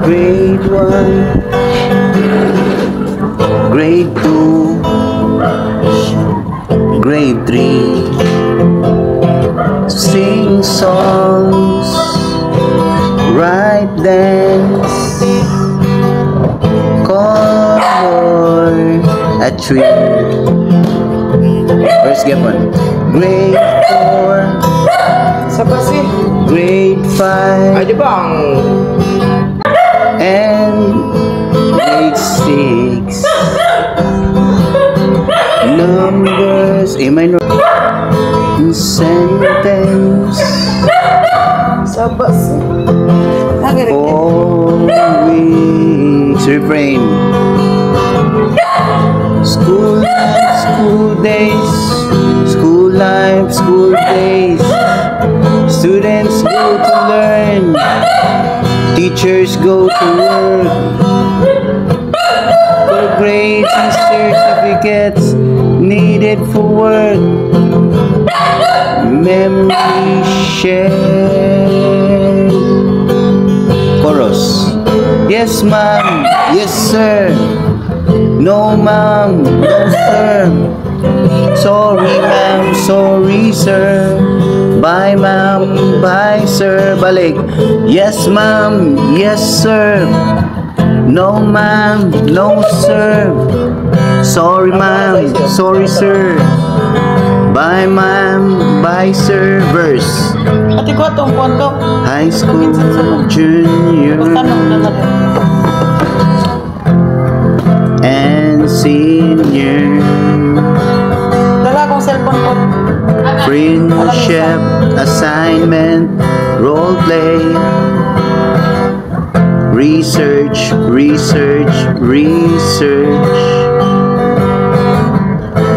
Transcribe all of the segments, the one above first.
Grade 1, Grade 2, Grade 3. Sing songs, write dance, color a tree. First get one. Grade 4, Sa basi. Grade 5, Ay, di ba ang... and Grade 6. Numbers, A minor, sentence, Sa basi. Nagarit. 4 weeks, refrain. School life, school days, school life, school days. Students go to learn, teachers go to work. For grades and certificates needed for work. Memory share. Chorus. Yes, ma'am. Yes, sir. No, ma'am. No, sir. Sorry, ma'am. Sorry, sir. Bye, ma'am. Bye, sir. Balik. Yes, ma'am. Yes, sir. No, ma'am. No, sir. Sorry, ma'am. Sorry, sir. Bye, ma'am. Bye, sir. Verse. Ati ko itong kwento. High school junior Tanong na lang. and senior. Dala akong cellphone ko. Friendship, assignment, role play, research, research, research.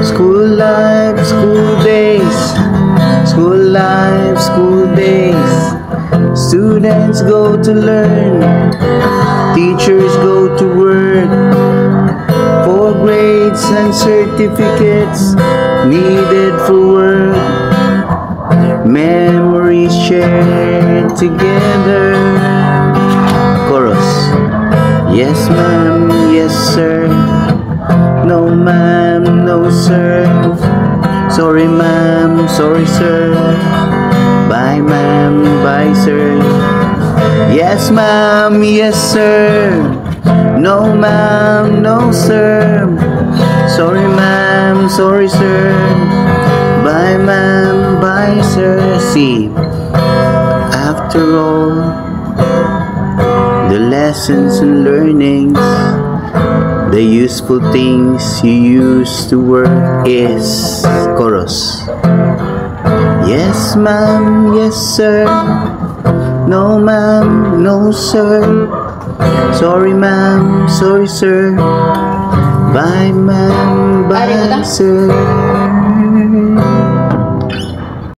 School life, school days, school life, school days. Students go to learn, teachers go to work. For grades and certificates needed for work. Memories shared together. Chorus. Yes, ma'am. Yes, sir. No, ma'am. No, sir. Sorry, ma'am. Sorry, sir. Bye, ma'am. Bye, sir. Yes, ma'am. Yes, sir. No, ma'am. No, sir. Sorry, ma'am. Sorry, sir. Bye, ma'am. Bye, sir. See, after all, the lessons and learnings, the useful things you use to work is chorus. Yes, ma'am. Yes, sir. No, ma'am. No, sir. Sorry, ma'am. Sorry, sir. Bye, ma'am. Bye, sir.